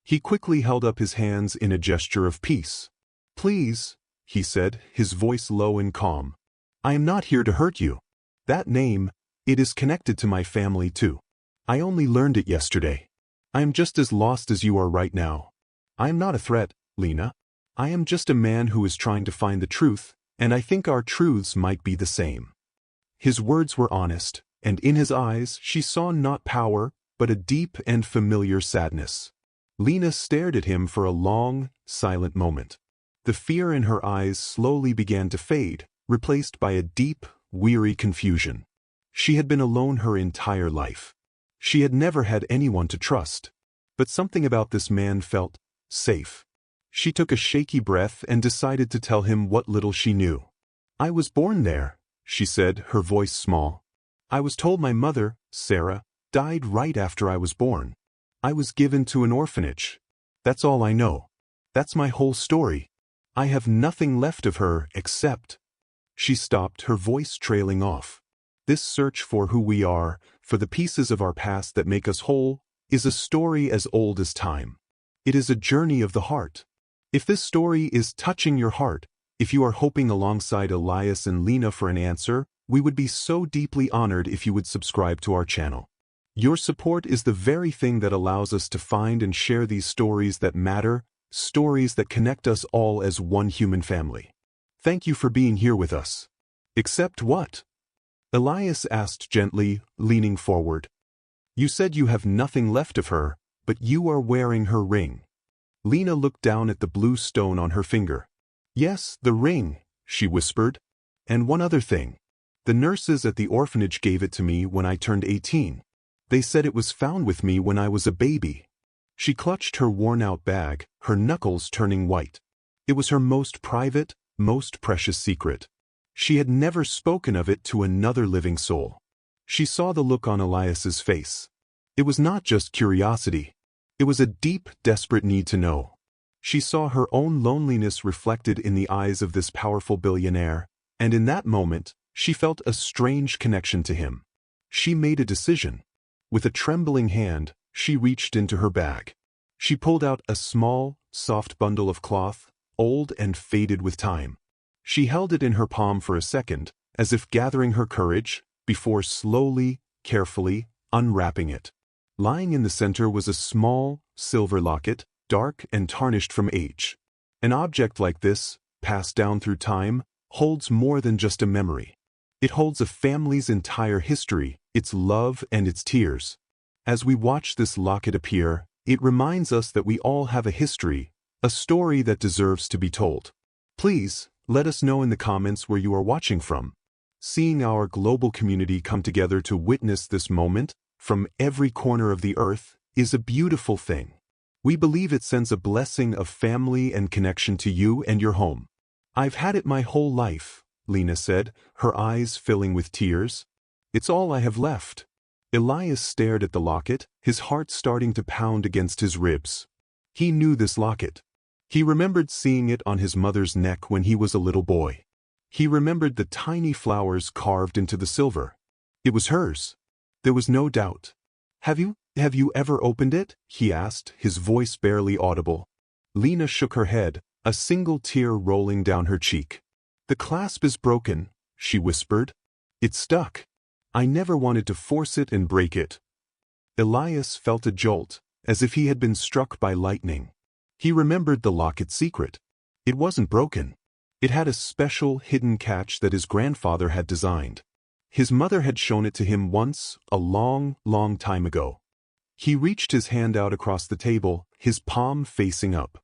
He quickly held up his hands in a gesture of peace. Please, he said, his voice low and calm. I am not here to hurt you. That name, it is connected to my family too. I only learned it yesterday. I am just as lost as you are right now. I am not a threat, Lena. I am just a man who is trying to find the truth, and I think our truths might be the same. His words were honest, and in his eyes she saw not power, but a deep and familiar sadness. Lena stared at him for a long, silent moment. The fear in her eyes slowly began to fade, replaced by a deep, weary confusion. She had been alone her entire life. She had never had anyone to trust. But something about this man felt safe. She took a shaky breath and decided to tell him what little she knew. I was born there, she said, her voice small. I was told my mother, Sarah, died right after I was born. I was given to an orphanage. That's all I know. That's my whole story. I have nothing left of her except... She stopped, her voice trailing off. This search for who we are, for the pieces of our past that make us whole, is a story as old as time. It is a journey of the heart. If this story is touching your heart, if you are hoping alongside Elias and Lena for an answer, we would be so deeply honored if you would subscribe to our channel. Your support is the very thing that allows us to find and share these stories that matter, stories that connect us all as one human family. Thank you for being here with us. Except what? Elias asked gently, leaning forward. You said you have nothing left of her, but you are wearing her ring. Lena looked down at the blue stone on her finger. Yes, the ring, she whispered. And one other thing. The nurses at the orphanage gave it to me when I turned 18. They said it was found with me when I was a baby. She clutched her worn-out bag, her knuckles turning white. It was her most private, most precious secret. She had never spoken of it to another living soul. She saw the look on Elias's face. It was not just curiosity. It was a deep, desperate need to know. She saw her own loneliness reflected in the eyes of this powerful billionaire, and in that moment, she felt a strange connection to him. She made a decision. With a trembling hand, she reached into her bag. She pulled out a small, soft bundle of cloth, old and faded with time. She held it in her palm for a second, as if gathering her courage, before slowly, carefully, unwrapping it. Lying in the center was a small, silver locket, dark and tarnished from age. An object like this, passed down through time, holds more than just a memory. It holds a family's entire history, its love and its tears. As we watch this locket appear, it reminds us that we all have a history, a story that deserves to be told. Please, let us know in the comments where you are watching from. Seeing our global community come together to witness this moment, from every corner of the earth, is a beautiful thing. We believe it sends a blessing of family and connection to you and your home. I've had it my whole life, Lena said, her eyes filling with tears. It's all I have left. Elias stared at the locket, his heart starting to pound against his ribs. He knew this locket. He remembered seeing it on his mother's neck when he was a little boy. He remembered the tiny flowers carved into the silver. It was hers. There was no doubt. Have you ever opened it? He asked, his voice barely audible. Lena shook her head, a single tear rolling down her cheek. The clasp is broken, she whispered. It's stuck. I never wanted to force it and break it. Elias felt a jolt, as if he had been struck by lightning. He remembered the locket's secret. It wasn't broken. It had a special hidden catch that his grandfather had designed. His mother had shown it to him once, a long, long time ago. He reached his hand out across the table, his palm facing up.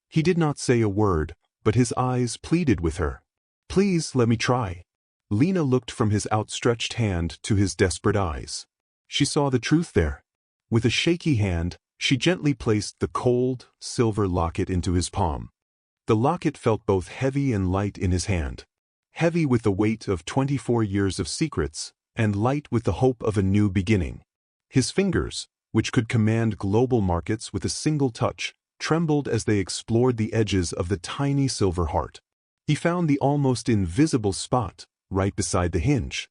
He did not say a word, but his eyes pleaded with her. "Please let me try." Lena looked from his outstretched hand to his desperate eyes. She saw the truth there. With a shaky hand, she gently placed the cold, silver locket into his palm. The locket felt both heavy and light in his hand. Heavy with the weight of 24 years of secrets, and light with the hope of a new beginning. His fingers, which could command global markets with a single touch, trembled as they explored the edges of the tiny silver heart. He found the almost invisible spot, right beside the hinge.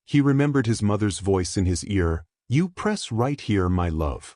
He remembered his mother's voice in his ear, "You press right here, my love."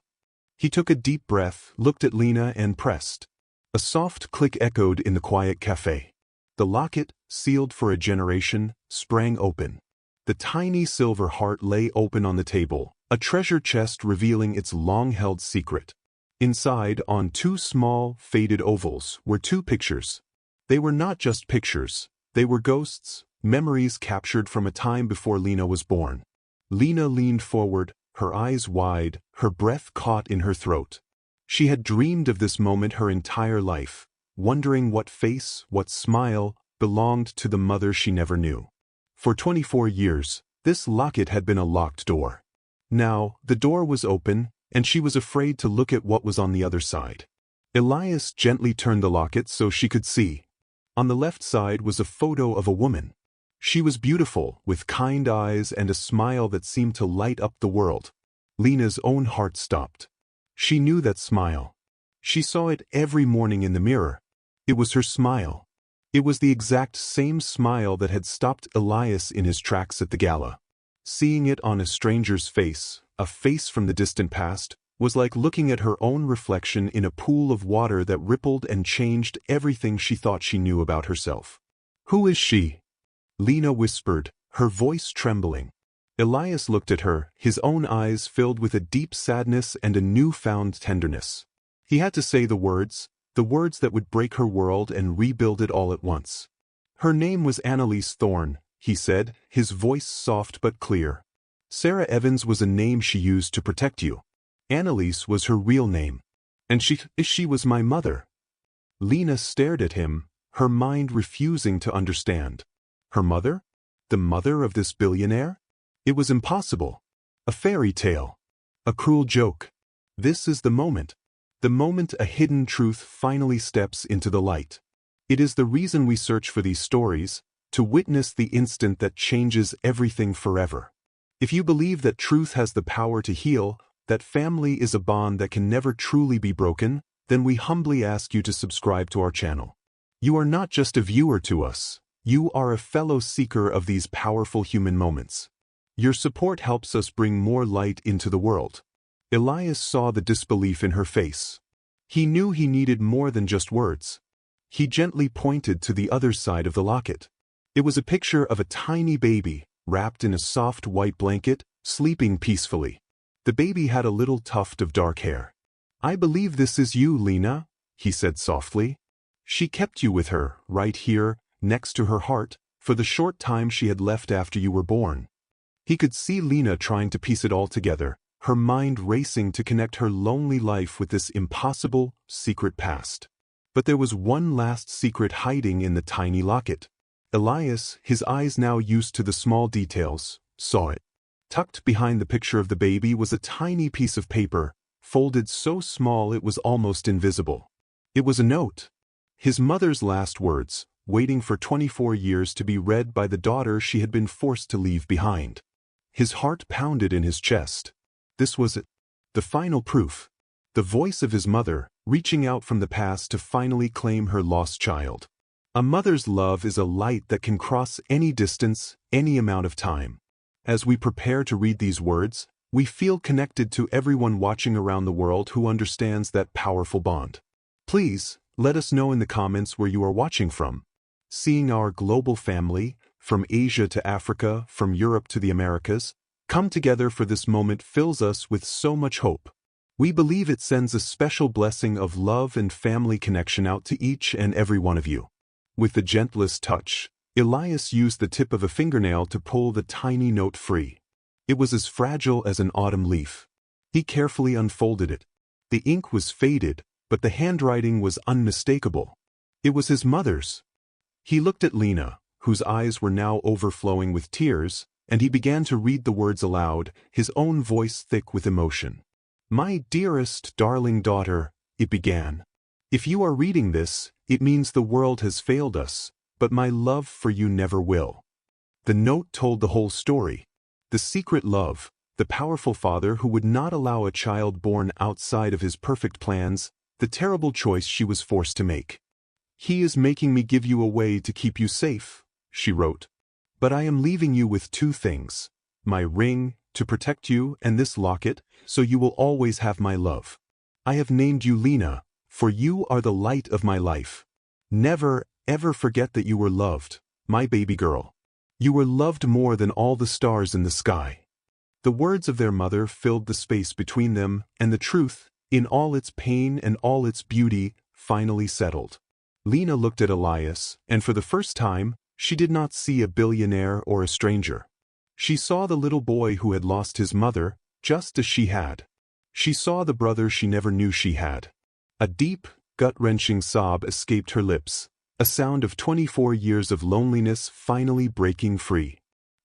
He took a deep breath, looked at Lena and pressed. A soft click echoed in the quiet cafe. The locket, sealed for a generation, sprang open. The tiny silver heart lay open on the table, a treasure chest revealing its long-held secret. Inside, on two small, faded ovals, were two pictures. They were not just pictures, they were ghosts, memories captured from a time before Lena was born. Lena leaned forward, her eyes wide, her breath caught in her throat. She had dreamed of this moment her entire life, wondering what face, what smile, belonged to the mother she never knew. For 24 years, this locket had been a locked door. Now, the door was open, and she was afraid to look at what was on the other side. Elias gently turned the locket so she could see. On the left side was a photo of a woman. She was beautiful, with kind eyes and a smile that seemed to light up the world. Lena's own heart stopped. She knew that smile. She saw it every morning in the mirror. It was her smile. It was the exact same smile that had stopped Elias in his tracks at the gala. Seeing it on a stranger's face, a face from the distant past, was like looking at her own reflection in a pool of water that rippled and changed everything she thought she knew about herself. "Who is she?" Lena whispered, her voice trembling. Elias looked at her, his own eyes filled with a deep sadness and a newfound tenderness. He had to say the words that would break her world and rebuild it all at once. "Her name was Annalise Thorne," he said, his voice soft but clear. "Sarah Evans was a name she used to protect you. Annalise was her real name. And she was my mother." Lena stared at him, her mind refusing to understand. Her mother? The mother of this billionaire? It was impossible. A fairy tale. A cruel joke. This is the moment a hidden truth finally steps into the light. It is the reason we search for these stories, to witness the instant that changes everything forever. If you believe that truth has the power to heal, that family is a bond that can never truly be broken, then we humbly ask you to subscribe to our channel. You are not just a viewer to us, you are a fellow seeker of these powerful human moments. Your support helps us bring more light into the world. Elias saw the disbelief in her face. He knew he needed more than just words. He gently pointed to the other side of the locket. It was a picture of a tiny baby, wrapped in a soft white blanket, sleeping peacefully. The baby had a little tuft of dark hair. "I believe this is you, Lena," he said softly. "She kept you with her, right here, next to her heart, for the short time she had left after you were born." He could see Lena trying to piece it all together, her mind racing to connect her lonely life with this impossible, secret past. But there was one last secret hiding in the tiny locket. Elias, his eyes now used to the small details, saw it. Tucked behind the picture of the baby was a tiny piece of paper, folded so small it was almost invisible. It was a note. His mother's last words, waiting for 24 years to be read by the daughter she had been forced to leave behind. His heart pounded in his chest. This was it. The final proof. The voice of his mother, reaching out from the past to finally claim her lost child. A mother's love is a light that can cross any distance, any amount of time. As we prepare to read these words, we feel connected to everyone watching around the world who understands that powerful bond. Please, let us know in the comments where you are watching from. Seeing our global family, from Asia to Africa, from Europe to the Americas, come together for this moment fills us with so much hope. We believe it sends a special blessing of love and family connection out to each and every one of you. With the gentlest touch, Elias used the tip of a fingernail to pull the tiny note free. It was as fragile as an autumn leaf. He carefully unfolded it. The ink was faded, but the handwriting was unmistakable. It was his mother's. He looked at Lena, whose eyes were now overflowing with tears, and he began to read the words aloud, his own voice thick with emotion. "My dearest, darling daughter," it began. "If you are reading this, it means the world has failed us, but my love for you never will." The note told the whole story. The secret love, the powerful father who would not allow a child born outside of his perfect plans, the terrible choice she was forced to make. "He is making me give you away to keep you safe," she wrote. "But I am leaving you with two things: my ring, to protect you, and this locket, so you will always have my love. I have named you Lena, for you are the light of my life. Never, ever forget that you were loved, my baby girl. You were loved more than all the stars in the sky." The words of their mother filled the space between them, and the truth, in all its pain and all its beauty, finally settled. Lena looked at Elias, and for the first time, she did not see a billionaire or a stranger. She saw the little boy who had lost his mother, just as she had. She saw the brother she never knew she had. A deep, gut-wrenching sob escaped her lips, a sound of 24 years of loneliness finally breaking free.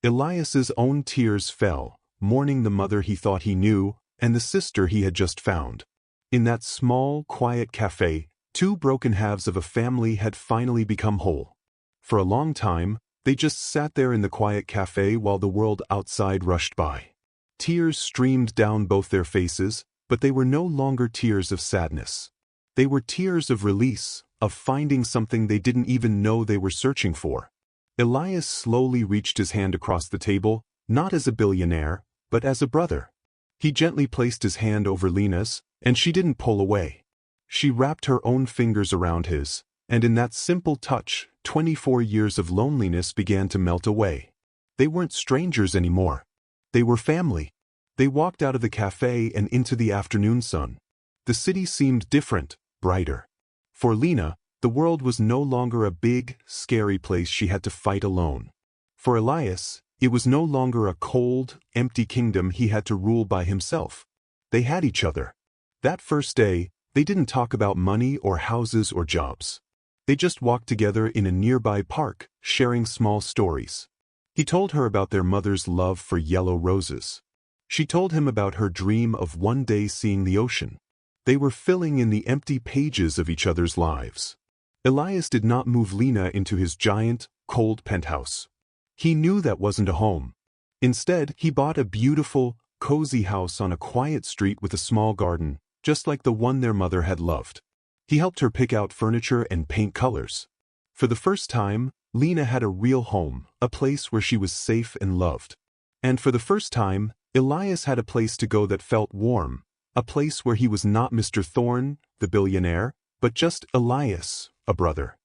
Elias's own tears fell, mourning the mother he thought he knew, and the sister he had just found. In that small, quiet cafe, two broken halves of a family had finally become whole. For a long time, they just sat there in the quiet cafe while the world outside rushed by. Tears streamed down both their faces, but they were no longer tears of sadness. They were tears of release, of finding something they didn't even know they were searching for. Elias slowly reached his hand across the table, not as a billionaire, but as a brother. He gently placed his hand over Lena's, and she didn't pull away. She wrapped her own fingers around his, and in that simple touch, 24 years of loneliness began to melt away. They weren't strangers anymore. They were family. They walked out of the cafe and into the afternoon sun. The city seemed different, brighter. For Lena, the world was no longer a big, scary place she had to fight alone. For Elias, it was no longer a cold, empty kingdom he had to rule by himself. They had each other. That first day, they didn't talk about money or houses or jobs. They just walked together in a nearby park, sharing small stories. He told her about their mother's love for yellow roses. She told him about her dream of one day seeing the ocean. They were filling in the empty pages of each other's lives. Elias did not move Lena into his giant, cold penthouse. He knew that wasn't a home. Instead, he bought a beautiful, cozy house on a quiet street with a small garden, just like the one their mother had loved. He helped her pick out furniture and paint colors. For the first time, Lena had a real home, a place where she was safe and loved. And for the first time, Elias had a place to go that felt warm, a place where he was not Mr. Thorne, the billionaire, but just Elias, a brother.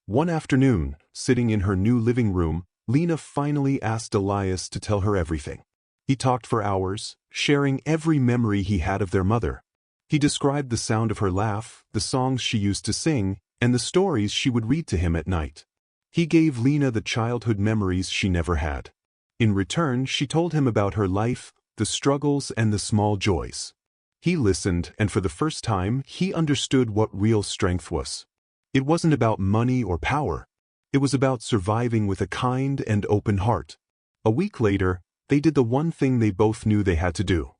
One afternoon, sitting in her new living room, Lena finally asked Elias to tell her everything. He talked for hours, sharing every memory he had of their mother. He described the sound of her laugh, the songs she used to sing, and the stories she would read to him at night. He gave Lena the childhood memories she never had. In return, she told him about her life, the struggles and the small joys. He listened, and for the first time, he understood what real strength was. It wasn't about money or power. It was about surviving with a kind and open heart. A week later, they did the one thing they both knew they had to do.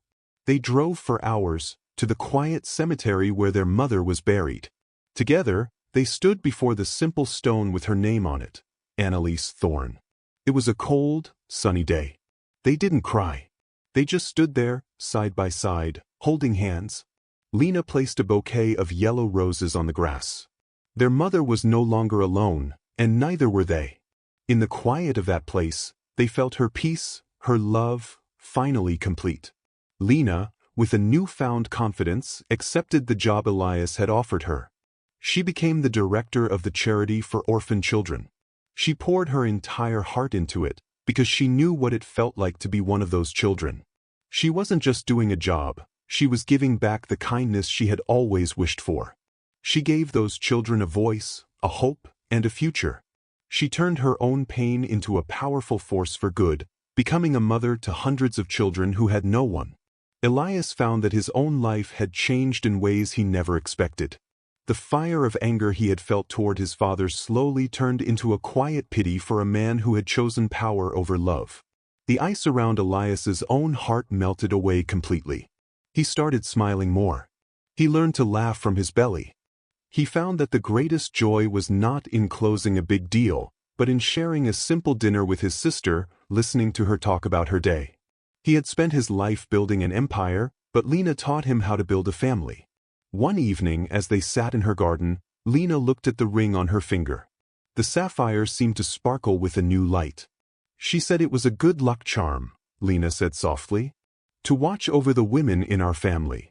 They drove for hours to the quiet cemetery where their mother was buried. Together, they stood before the simple stone with her name on it, Annalise Thorne. It was a cold, sunny day. They didn't cry. They just stood there, side by side, holding hands. Lena placed a bouquet of yellow roses on the grass. Their mother was no longer alone, and neither were they. In the quiet of that place, they felt her peace, her love, finally complete. Lena, with a newfound confidence, accepted the job Elias had offered her. She became the director of the charity for orphan children. She poured her entire heart into it, because she knew what it felt like to be one of those children. She wasn't just doing a job, She was giving back the kindness she had always wished for. She gave those children a voice, a hope, and a future. She turned her own pain into a powerful force for good, becoming a mother to hundreds of children who had no one. Elias found that his own life had changed in ways he never expected. The fire of anger he had felt toward his father slowly turned into a quiet pity for a man who had chosen power over love. The ice around Elias's own heart melted away completely. He started smiling more. He learned to laugh from his belly. He found that the greatest joy was not in closing a big deal, but in sharing a simple dinner with his sister, listening to her talk about her day. He had spent his life building an empire, but Lena taught him how to build a family. One evening, as they sat in her garden, Lena looked at the ring on her finger. The sapphire seemed to sparkle with a new light. She said it was a good luck charm, Lena said softly, to watch over the women in our family.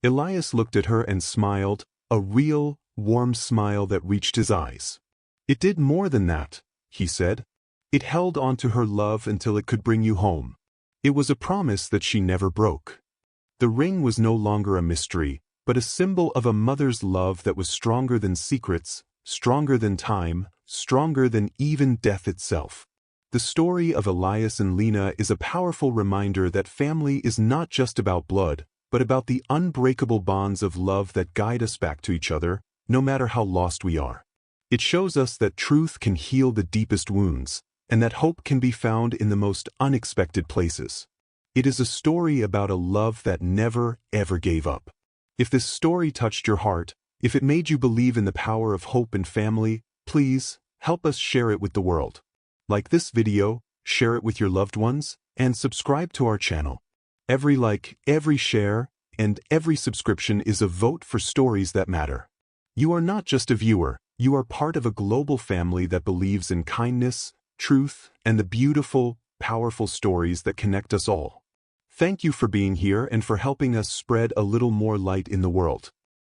Elias looked at her and smiled, a real, warm smile that reached his eyes. It did more than that, he said. It held on to her love until it could bring you home. It was a promise that she never broke. The ring was no longer a mystery, but a symbol of a mother's love that was stronger than secrets, stronger than time, stronger than even death itself. The story of Elias and Lena is a powerful reminder that family is not just about blood, but about the unbreakable bonds of love that guide us back to each other, no matter how lost we are. It shows us that truth can heal the deepest wounds, and that hope can be found in the most unexpected places. It is a story about a love that never, ever gave up. If this story touched your heart, if it made you believe in the power of hope and family, please, help us share it with the world. Like this video, share it with your loved ones, and subscribe to our channel. Every like, every share, and every subscription is a vote for stories that matter. You are not just a viewer, you are part of a global family that believes in kindness, truth, and the beautiful, powerful stories that connect us all. Thank you for being here and for helping us spread a little more light in the world.